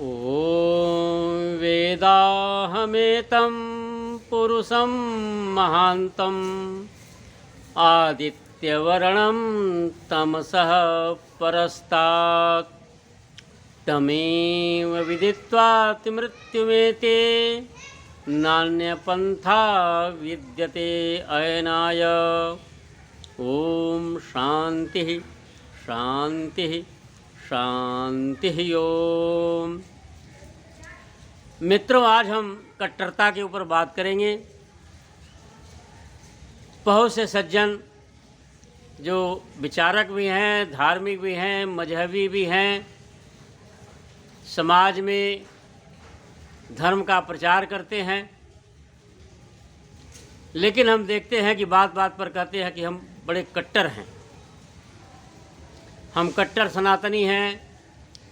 ॐ वेदाहमेतं पुरुषं महान्तम् आदित्यवर्णं तमसः परस्तात् तमेव विदित्वा मृत्युमेते नान्यपन्था विद्यते अयनाय। ओम शांति शांति शांति ओम। मित्रों, आज हम कट्टरता के ऊपर बात करेंगे। बहुत से सज्जन जो विचारक भी हैं, धार्मिक भी हैं, मजहबी भी हैं, समाज में धर्म का प्रचार करते हैं, लेकिन हम देखते हैं कि बात बात पर कहते हैं कि हम बड़े कट्टर हैं, हम कट्टर सनातनी हैं,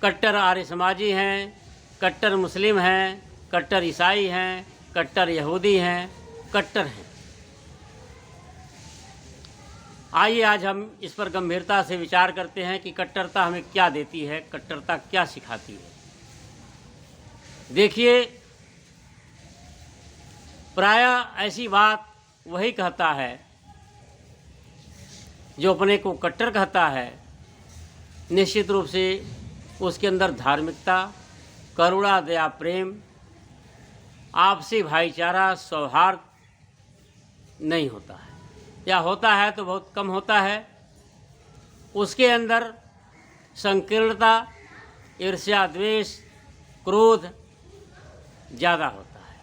कट्टर आर्य समाजी हैं, कट्टर मुस्लिम हैं, कट्टर ईसाई हैं, कट्टर यहूदी हैं, कट्टर हैं। आइए आज हम इस पर गंभीरता से विचार करते हैं कि कट्टरता हमें क्या देती है, कट्टरता क्या सिखाती है। देखिए, प्रायः ऐसी बात वही कहता है जो अपने को कट्टर कहता है। निश्चित रूप से उसके अंदर धार्मिकता, करुणा, दया, प्रेम, आपसी भाईचारा, सौहार्द नहीं होता है, या होता है तो बहुत कम होता है। उसके अंदर संकीर्णता, ईर्ष्या, द्वेष, क्रोध ज़्यादा होता है।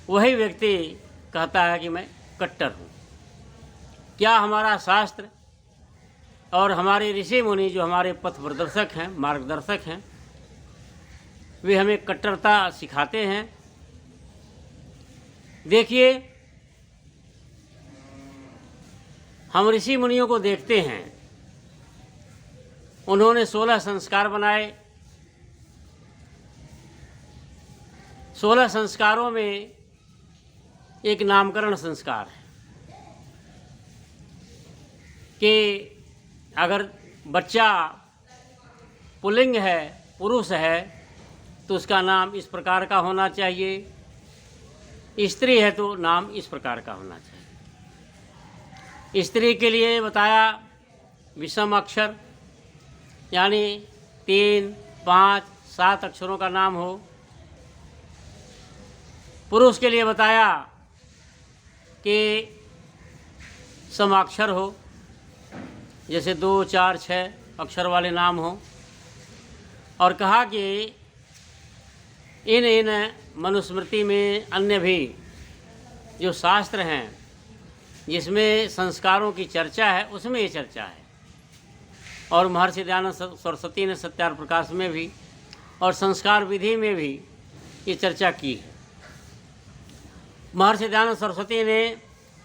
वही व्यक्ति कहता है कि मैं कट्टर हूँ। क्या हमारा शास्त्र और हमारे ऋषि मुनि जो हमारे पथ प्रदर्शक हैं, मार्गदर्शक हैं, वे हमें कट्टरता सिखाते हैं? देखिए, हम ऋषि मुनियों को देखते हैं, उन्होंने 16 संस्कार बनाए। 16 संस्कारों में एक नामकरण संस्कार है कि अगर बच्चा पुल्लिंग है, पुरुष है, तो उसका नाम इस प्रकार का होना चाहिए, स्त्री है तो नाम इस प्रकार का होना चाहिए। स्त्री के लिए बताया विषम अक्षर, यानी 3, 5, 7 अक्षरों का नाम हो। पुरुष के लिए बताया कि समाक्षर हो, जैसे 2, 4, 6 अक्षर वाले नाम हो। और कहा कि इन मनुस्मृति में अन्य भी जो शास्त्र हैं जिसमें संस्कारों की चर्चा है, उसमें ये चर्चा है। और महर्षि दयानंद सरस्वती ने सत्यार्थ प्रकाश में भी और संस्कार विधि में भी ये चर्चा की है। महर्षि दयानंद सरस्वती ने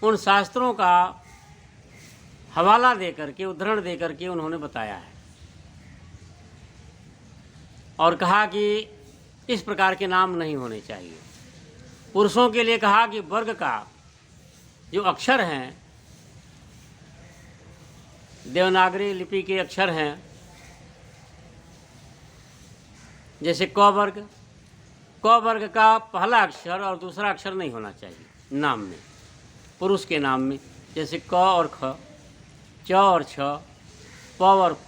उन शास्त्रों का हवाला दे करके, उद्धरण दे करके उन्होंने बताया है और कहा कि इस प्रकार के नाम नहीं होने चाहिए। पुरुषों के लिए कहा कि वर्ग का जो अक्षर हैं, देवनागरी लिपि के अक्षर हैं, जैसे क वर्ग, क वर्ग का पहला अक्षर और दूसरा अक्षर नहीं होना चाहिए नाम में, पुरुष के नाम में। जैसे क और ख, च और छ, प और फ,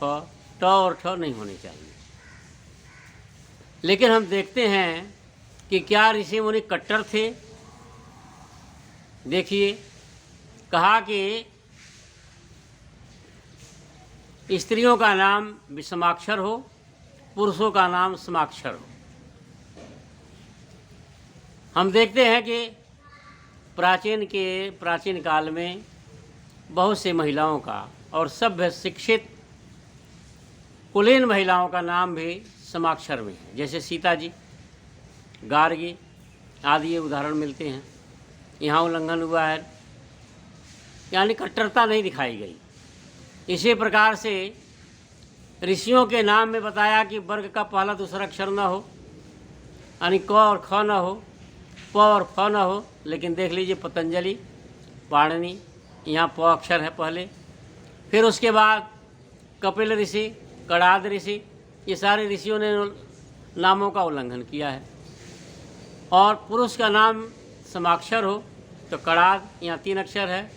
ट और ठ नहीं होने चाहिए। लेकिन हम देखते हैं कि क्या ऋषि मुनि कट्टर थे? देखिए, कहा कि स्त्रियों का नाम विषमाक्षर हो, पुरुषों का नाम समाक्षर हो। हम देखते हैं कि प्राचीन काल में बहुत से महिलाओं का और सभ्य शिक्षित कुलीन महिलाओं का नाम भी समाक्षर में है, जैसे सीता जी, गार्गी आदि ये उदाहरण मिलते हैं। यहाँ उल्लंघन हुआ है, यानी कट्टरता नहीं दिखाई गई। इसी प्रकार से ऋषियों के नाम में बताया कि वर्ग का पहला दूसरा अक्षर न हो, यानी क और ख न हो, प और फ न हो। लेकिन देख लीजिए पतंजलि, पाणिनि, यहाँ प अक्षर है पहले, फिर उसके बाद कपिल ऋषि, कणाद ऋषि, ये सारे ऋषियों ने नामों का उल्लंघन किया है। और पुरुष का नाम समाक्षर हो तो कड़ाद यहाँ 3 अक्षर है,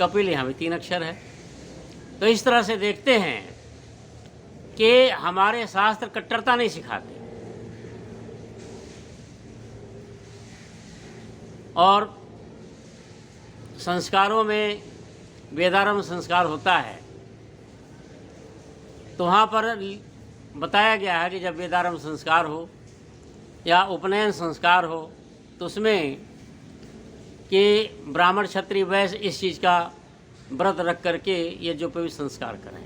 कपिल यहाँ भी 3 अक्षर है। तो इस तरह से देखते हैं कि हमारे शास्त्र कट्टरता नहीं सिखाते और संस्कारों में वेदारंभ संस्कार होता है तो वहाँ पर बताया गया है कि जब वेदारंभ संस्कार हो या उपनयन संस्कार हो तो उसमें कि ब्राह्मण क्षत्रिय वैश्य इस चीज़ का व्रत रख करके ये जो पवित्र संस्कार करें,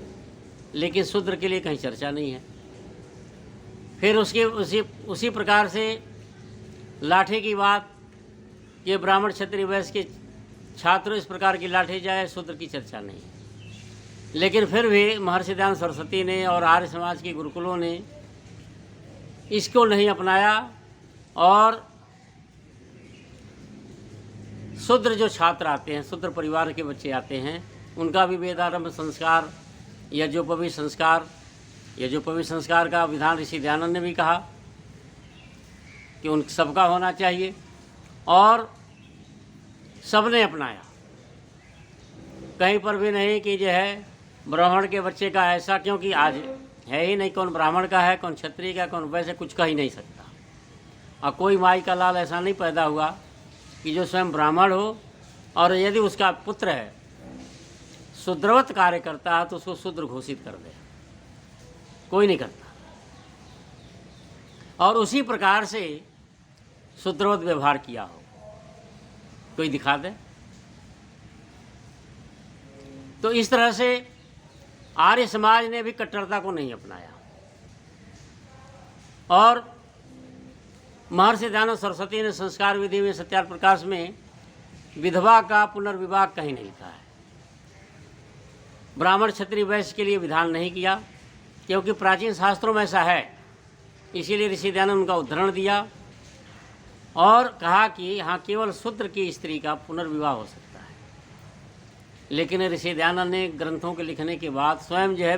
लेकिन शूद्र के लिए कहीं चर्चा नहीं है। फिर उसके उसी प्रकार से लाठी की बात, ये ब्राह्मण क्षत्रिय वैश्य के छात्र इस प्रकार की लाठी जाए, शूद्र की चर्चा नहीं है। लेकिन फिर भी महर्षि दयानंद सरस्वती ने और आर्य समाज के गुरुकुलों ने इसको नहीं अपनाया और शूद्र जो छात्र आते हैं, शूद्र परिवार के बच्चे आते हैं, उनका भी वेदारंभ संस्कार, यज्ञोपवीत संस्कार का विधान ऋषि दयानंद ने भी कहा कि उन सबका होना चाहिए और सबने अपनाया। कहीं पर भी नहीं कि जो है ब्राह्मण के बच्चे का ऐसा, क्योंकि आज है ही नहीं कौन ब्राह्मण का है, कौन क्षत्रिय का, कौन वैसे कुछ कह ही नहीं सकता। और कोई माई का लाल ऐसा नहीं पैदा हुआ कि जो स्वयं ब्राह्मण हो और यदि उसका पुत्र है शूद्रवत कार्य करता है तो उसको शूद्र घोषित कर दे, कोई नहीं करता। और उसी प्रकार से शूद्रवत व्यवहार किया हो, कोई दिखा दे। तो इस तरह से आर्य समाज ने भी कट्टरता को नहीं अपनाया और महर्षि दयानंद सरस्वती ने संस्कार विधि में सत्यार्थ प्रकाश में विधवा का पुनर्विवाह कहीं नहीं लिखा है। ब्राह्मण क्षत्रिय वैश्य के लिए विधान नहीं किया, क्योंकि प्राचीन शास्त्रों में ऐसा है। इसीलिए ऋषि दयानंद उनका उद्धरण दिया और कहा कि यहाँ केवल शूद्र की स्त्री का पुनर्विवाह हो सकता है। लेकिन ऋषि दयानंद ने ग्रंथों के लिखने के बाद स्वयं जो है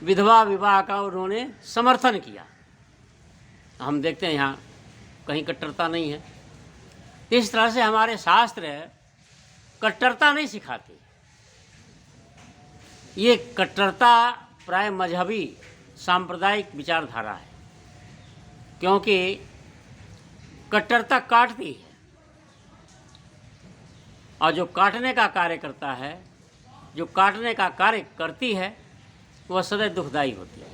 विधवा विवाह का उन्होंने समर्थन किया। हम देखते हैं यहाँ कहीं कट्टरता नहीं है। इस तरह से हमारे शास्त्र कट्टरता नहीं सिखाते। ये कट्टरता प्राय मजहबी सांप्रदायिक विचारधारा है, क्योंकि कट्टरता काटती है और जो काटने का कार्य करता है, जो काटने का कार्य करती है, वह सदैव दुखदायी होती है।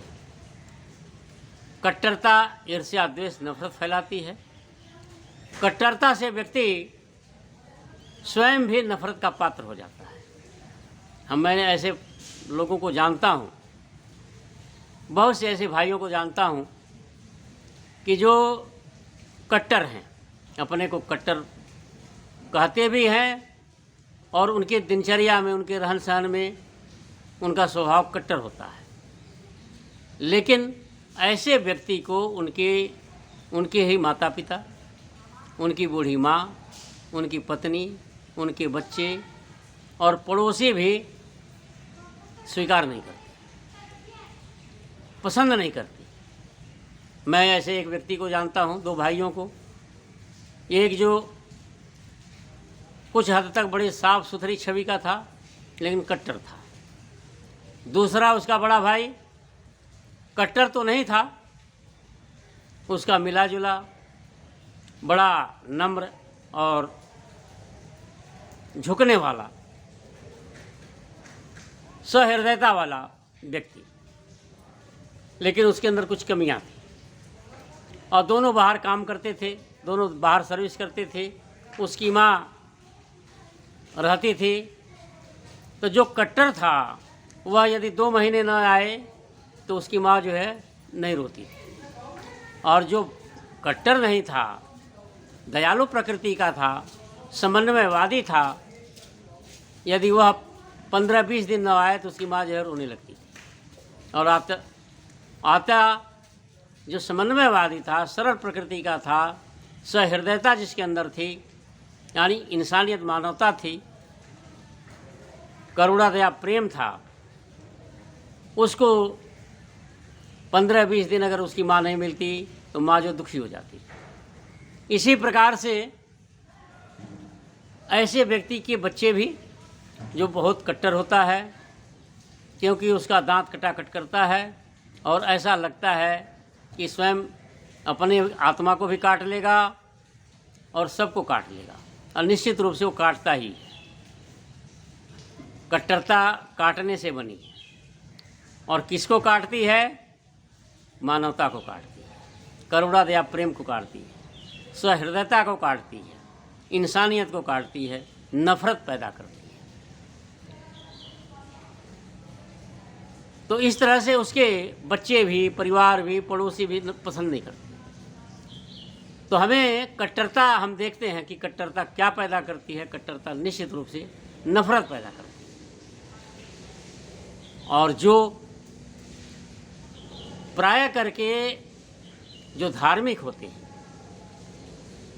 कट्टरता ईर्ष्या द्वेष नफरत फैलाती है। कट्टरता से व्यक्ति स्वयं भी नफरत का पात्र हो जाता है। मैंने ऐसे लोगों को जानता हूँ, बहुत से ऐसे भाइयों को जानता हूँ कि जो कट्टर हैं, अपने को कट्टर कहते भी हैं और उनके दिनचर्या में, उनके रहन सहन में उनका स्वभाव कट्टर होता है। लेकिन ऐसे व्यक्ति को उनके ही माता पिता, उनकी बूढ़ी माँ, उनकी पत्नी, उनके बच्चे और पड़ोसी भी स्वीकार नहीं करते, पसंद नहीं करते। मैं ऐसे एक व्यक्ति को जानता हूँ, 2 भाइयों को। एक जो कुछ हद तक बड़ी साफ सुथरी छवि का था लेकिन कट्टर था। दूसरा उसका बड़ा भाई कट्टर तो नहीं था, उसका मिला जुला, बड़ा नम्र और झुकने वाला, सहृदयता वाला व्यक्ति, लेकिन उसके अंदर कुछ कमियां थी। और दोनों बाहर काम करते थे, दोनों बाहर सर्विस करते थे। उसकी माँ रहती थी। तो जो कट्टर था वह यदि 2 महीने न आए तो उसकी माँ जो है नहीं रोती थी। और जो कट्टर नहीं था, दयालु प्रकृति का था, समन्वयवादी था, यदि वह 15-20 दिन न आए तो उसकी माँ जो है रोने लगती थी। और आता जो समन्वयवादी था, सरल प्रकृति का था, सहृदयता जिसके अंदर थी, यानी इंसानियत, मानवता थी, करुणा दया प्रेम था, उसको 15-20 दिन अगर उसकी माँ नहीं मिलती तो माँ जो दुखी हो जाती। इसी प्रकार से ऐसे व्यक्ति के बच्चे भी जो बहुत कट्टर होता है, क्योंकि उसका दांत कटाकट करता है और ऐसा लगता है कि स्वयं अपने आत्मा को भी काट लेगा और सबको काट लेगा, और निश्चित रूप से वो काटता ही है। कट्टरता काटने से बनी है, और किसको काटती है? मानवता को काटती है, करुणा दया प्रेम को काटती है, सहृदयता को काटती है, इंसानियत को काटती है, नफरत पैदा करती है। तो इस तरह से उसके बच्चे भी, परिवार भी, पड़ोसी भी पसंद नहीं करते। तो हमें कट्टरता, हम देखते हैं कि कट्टरता क्या पैदा करती है। कट्टरता निश्चित रूप से नफरत पैदा करती है, और जो प्राय करके जो धार्मिक होते हैं,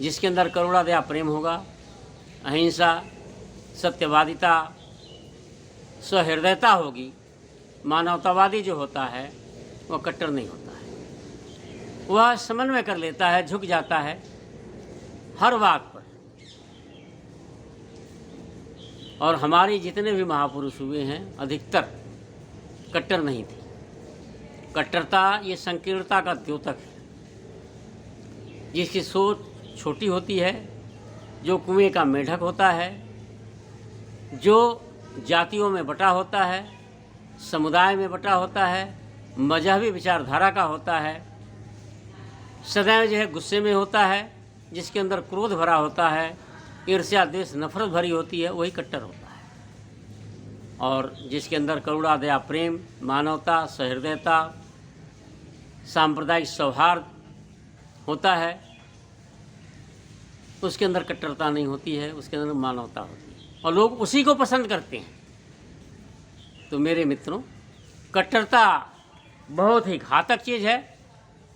जिसके अंदर करुणा दया प्रेम होगा, अहिंसा, सत्यवादिता, सहृदयता होगी, मानवतावादी जो होता है वह कट्टर नहीं होता है। वह समन्वय कर लेता है, झुक जाता है हर बात पर। और हमारे जितने भी महापुरुष हुए हैं अधिकतर कट्टर नहीं थे। कट्टरता ये संकीर्णता का द्योतक है, जिसकी सोच छोटी होती है, जो कुएं का मेढक होता है, जो जातियों में बटा होता है, समुदाय में बटा होता है, मजहबी विचारधारा का होता है, सदैव जो है गुस्से में होता है, जिसके अंदर क्रोध भरा होता है, ईर्ष्या द्वेष नफरत भरी होती है, वही कट्टर होता है। और जिसके अंदर करुणा दया प्रेम, मानवता, सहृदयता, सांप्रदायिक सौहार्द होता है, उसके अंदर कट्टरता नहीं होती है, उसके अंदर मानवता होती है, और लोग उसी को पसंद करते हैं। तो मेरे मित्रों, कट्टरता बहुत ही घातक चीज़ है।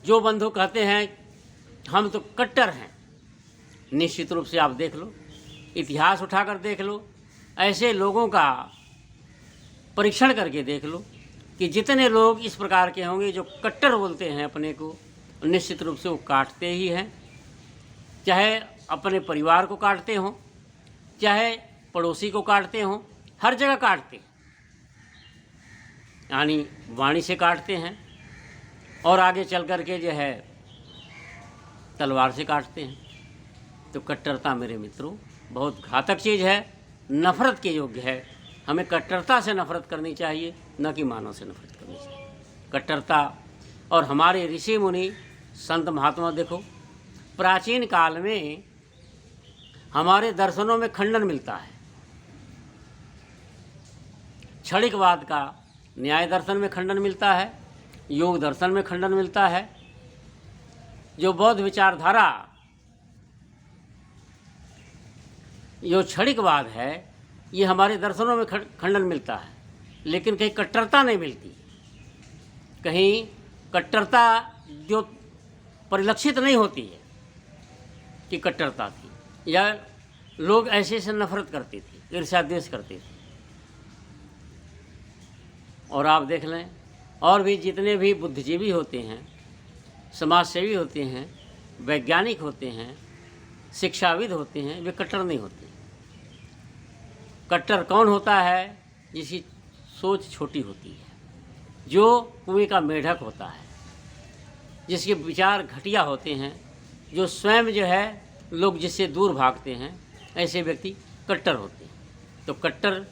जो बंधु कहते हैं हम तो कट्टर हैं, निश्चित रूप से आप देख लो, इतिहास उठाकर देख लो, ऐसे लोगों का परीक्षण करके देख लो कि जितने लोग इस प्रकार के होंगे जो कट्टर बोलते हैं अपने को, निश्चित रूप से वो काटते ही हैं। चाहे अपने परिवार को काटते हों, चाहे पड़ोसी को काटते हों, हर जगह काटते हैं, यानी वाणी से काटते हैं, और आगे चल कर के जो है तलवार से काटते हैं। तो कट्टरता मेरे मित्रों बहुत घातक चीज़ है, नफरत के योग्य है। हमें कट्टरता से नफरत करनी चाहिए, न कि मानव से नफरत करनी चाहिए। कट्टरता, और हमारे ऋषि मुनि संत महात्मा देखो, प्राचीन काल में हमारे दर्शनों में खंडन मिलता है। क्षणिकवाद का न्याय दर्शन में खंडन मिलता है, योग दर्शन में खंडन मिलता है। जो बौद्ध विचारधारा, जो क्षणिकवाद है, ये हमारे दर्शनों में खंडन मिलता है, लेकिन कहीं कट्टरता नहीं मिलती, कहीं कट्टरता जो परिलक्षित नहीं होती है कि कट्टरता थी, या लोग ऐसे से नफरत करते थे, ईर्ष्या द्वेष करते थे। और आप देख लें, और भी जितने भी बुद्धिजीवी होते हैं, समाजसेवी होते हैं, वैज्ञानिक होते हैं, शिक्षाविद होते हैं, वे कट्टर नहीं होते। कट्टर कौन होता है? जिसकी सोच छोटी होती है, जो कुएं का मेढक होता है, जिसके विचार घटिया होते हैं, जो स्वयं जो है लोग जिससे दूर भागते हैं, ऐसे व्यक्ति कट्टर होते हैं। तो कट्टर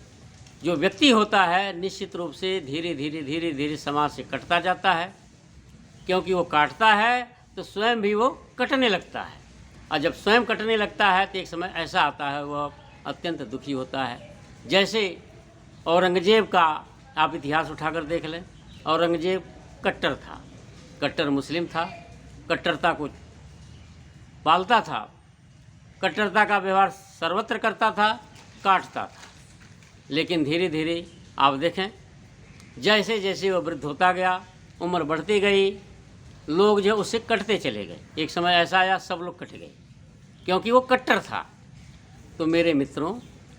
जो व्यक्ति होता है, निश्चित रूप से धीरे धीरे समाज से कटता जाता है, क्योंकि वो काटता है तो स्वयं भी वो कटने लगता है, और जब स्वयं कटने लगता है तो एक समय ऐसा आता है वह अत्यंत दुखी होता है। जैसे औरंगजेब का आप इतिहास उठाकर देख लें। औरंगजेब कट्टर था, कट्टर मुस्लिम था, कट्टरता को पालता था, कट्टरता का व्यवहार सर्वत्र करता था, काटता था। लेकिन धीरे धीरे आप देखें, जैसे जैसे वह वृद्ध होता गया, उम्र बढ़ती गई, लोग जो उससे कटते चले गए। एक समय ऐसा आया सब लोग कट गए, क्योंकि वो कट्टर था। तो मेरे मित्रों,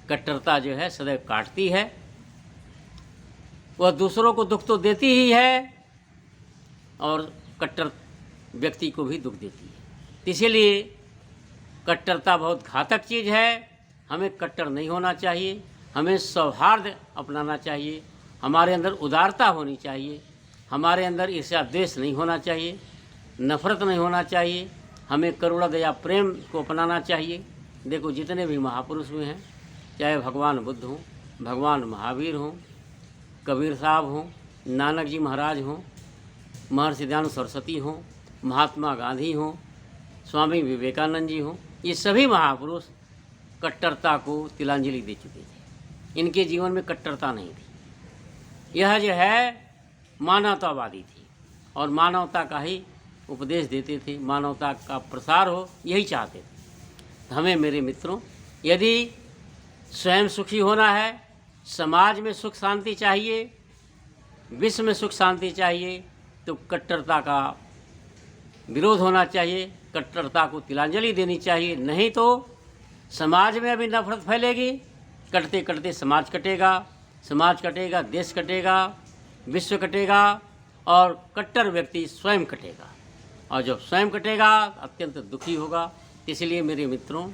कट्टरता जो है सदैव काटती है। वह दूसरों को दुख तो देती ही है, और कट्टर व्यक्ति को भी दुख देती है। इसीलिए कट्टरता बहुत घातक चीज़ है। हमें कट्टर नहीं होना चाहिए, हमें सौहार्द अपनाना चाहिए, हमारे अंदर उदारता होनी चाहिए, हमारे अंदर ईर्ष्या द्वेष नहीं होना चाहिए, नफरत नहीं होना चाहिए, हमें करुणा दया प्रेम को अपनाना चाहिए। देखो जितने भी महापुरुष हुए हैं, चाहे भगवान बुद्ध हों, भगवान महावीर हों, कबीर साहब हों, नानक जी महाराज हों, महर्षि दयानंद सरस्वती हों, महात्मा गांधी हों, स्वामी विवेकानंद जी हों, ये सभी महापुरुष कट्टरता को तिलांजलि दे चुके थे। इनके जीवन में कट्टरता नहीं थी। यह जो है मानवतावादी थी और मानवता का ही उपदेश देते थे, मानवता का प्रसार हो यही चाहते थे। हमें मेरे मित्रों, यदि स्वयं सुखी होना है, समाज में सुख शांति चाहिए, विश्व में सुख शांति चाहिए, तो कट्टरता का विरोध होना चाहिए, कट्टरता को तिलांजलि देनी चाहिए। नहीं तो समाज में अभी नफरत फैलेगी, कटते कटते समाज कटेगा, समाज कटेगा, देश कटेगा, विश्व कटेगा और कट्टर व्यक्ति स्वयं कटेगा। और जब स्वयं कटेगा अत्यंत दुखी होगा। इसलिए मेरे मित्रों,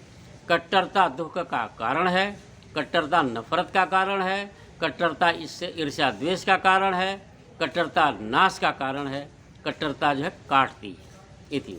कट्टरता दुख का कारण है, कट्टरता नफरत का कारण है, कट्टरता इससे ईर्ष्या द्वेष का कारण है, कट्टरता नाश का कारण है, कट्टरता जो है काटती है। इति